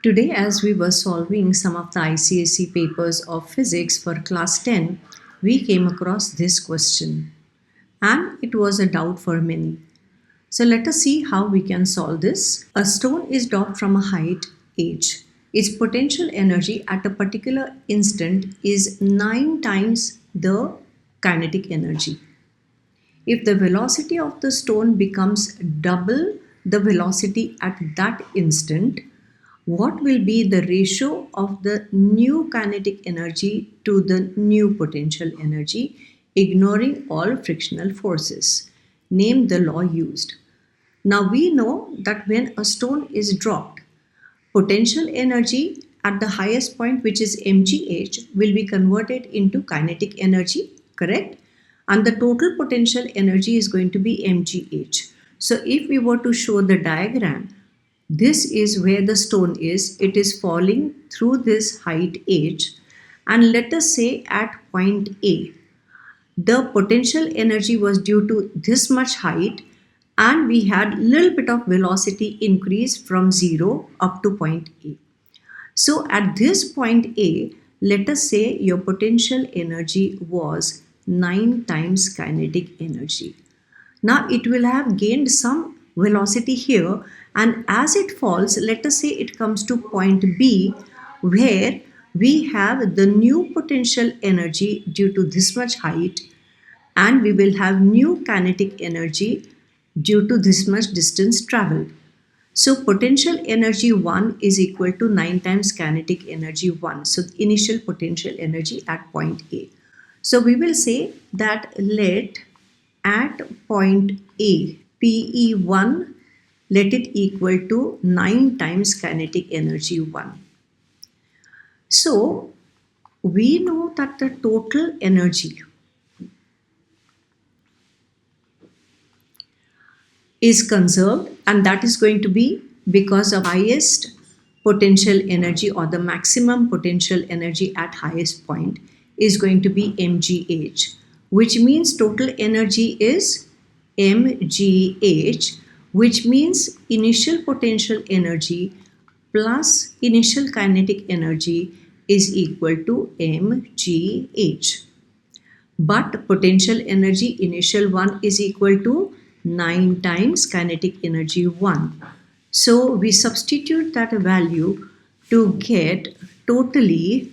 Today, as we were solving some of the ICSE papers of physics for class 10, we came across this question, and it was a doubt for many. So, let us see how we can solve this. A stone is dropped from a height h. Its potential energy at a particular instant is 9 times the kinetic energy. If the velocity of the stone becomes double the velocity at that instant, what will be the ratio of the new kinetic energy to the new potential energy, ignoring all frictional forces? Name the law used. Now we know that when a stone is dropped, potential energy at the highest point, which is mgh, will be converted into kinetic energy, correct? And the total potential energy is going to be mgh. So if we were to show the diagram, this is where the stone is. It is falling through this height h, and let us say at point A, the potential energy was due to this much height, and we had little bit of velocity increase from 0 up to point A. So at this point A, let us say your potential energy was 9 times kinetic energy. Now it will have gained some velocity here, and as it falls, let us say it comes to point B, where we have the new potential energy due to this much height, and we will have new kinetic energy due to this much distance traveled. So potential energy 1 is equal to 9 times kinetic energy 1. So initial potential energy at point A. So we will say that let at point A, PE1, let it equal to 9 times kinetic energy 1. So we know that the total energy is conserved, and that is going to be because of highest potential energy, or the maximum potential energy at highest point is going to be mgh, which means total energy is mgh, which means initial potential energy plus initial kinetic energy is equal to mgh. But potential energy initial 1 is equal to 9 times kinetic energy 1. So we substitute that value to get totally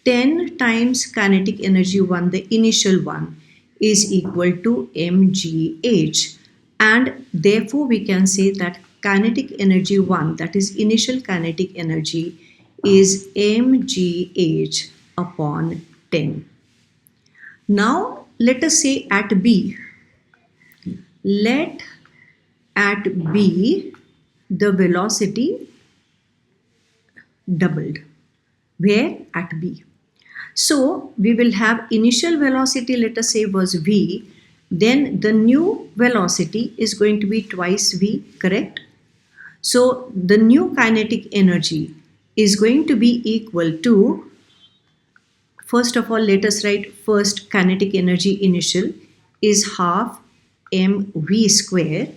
10 times kinetic energy 1, the initial one, is equal to mgh. And therefore we can say that kinetic energy 1, that is initial kinetic energy, is mgh upon 10. Now let us say at B, let at B the velocity doubled. Where? At B. So we will have initial velocity, let us say, was V, then the new velocity is going to be twice V, correct? So the new kinetic energy is going to be equal to, first of all, let us write first kinetic energy initial is half mv square,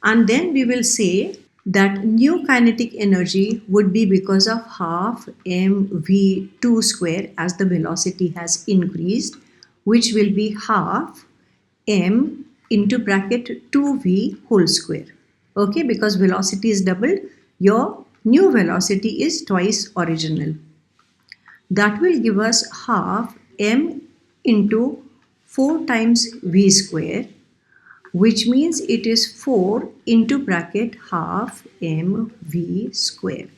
and then we will say that new kinetic energy would be because of half mv2 square, as the velocity has increased, which will be half m into bracket 2v whole square. Okay, because velocity is doubled, your new velocity is twice original. That will give us half m into 4 times v square, which means it is 4 into bracket half mv square.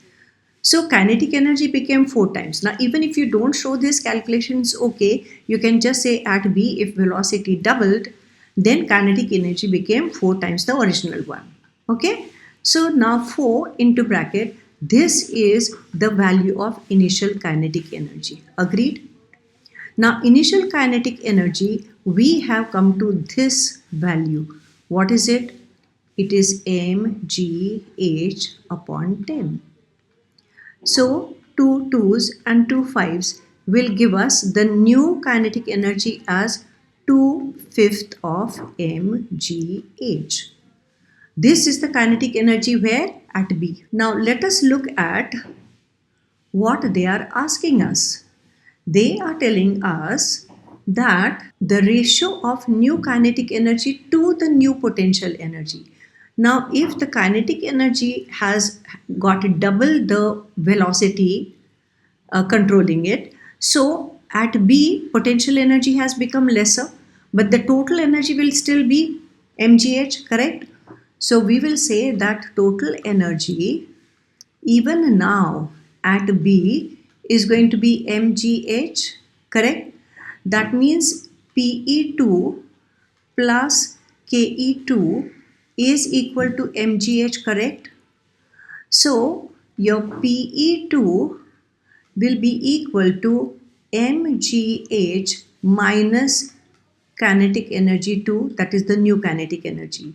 So kinetic energy became 4 times. Now even if you don't show this calculation, it's okay. You can just say at B, if velocity doubled, then kinetic energy became 4 times the original one. Okay. So now 4 into bracket, this is the value of initial kinetic energy. Agreed? Now initial kinetic energy, we have come to this value. What is it? It is mgh upon 10. So 2 2's and 2 5's will give us the new kinetic energy as 2/5 of mgh. This is the kinetic energy where? At B. Now let us look at what they are asking us. They are telling us that the ratio of new kinetic energy to the new potential energy. Now, if the kinetic energy has got double the velocity controlling it, so at B, potential energy has become lesser, but the total energy will still be mgh, correct? So we will say that total energy even now at B is going to be mgh, correct? That means Pe2 plus Ke2 is equal to mgh, correct? So your Pe2 will be equal to mgh minus kinetic energy 2, that is the new kinetic energy.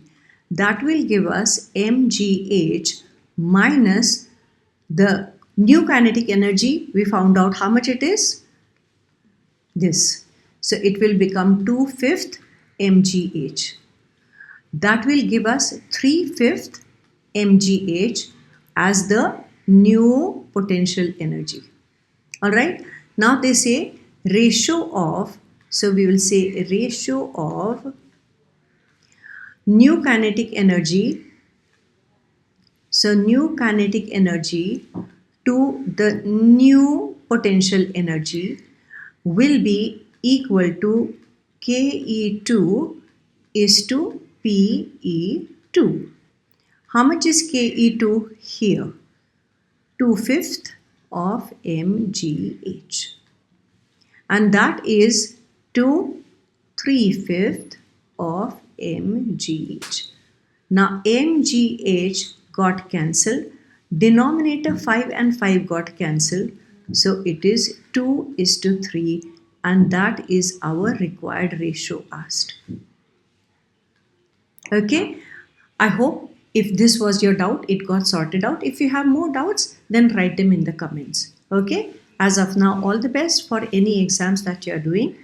That will give us mgh minus the new kinetic energy. We found out how much it is, this. So it will become 2/5 mgh. That will give us 3/5 mgh as the new potential energy. Alright, now they say ratio of, so we will say ratio of new kinetic energy, so new kinetic energy to the new potential energy will be equal to Ke2 is to Pe2. How much is Ke2 here? 2/5 of mgh, and that is to 3/5 of mgh. Now mgh got cancelled, denominator 5 and 5 got cancelled, so it is 2:3, and that is our required ratio asked. Okay, I hope if this was your doubt, it got sorted out. If you have more doubts, then write them in the comments. Okay, as of now, all the best for any exams that you are doing.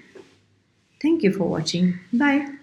Thank you for watching. Bye.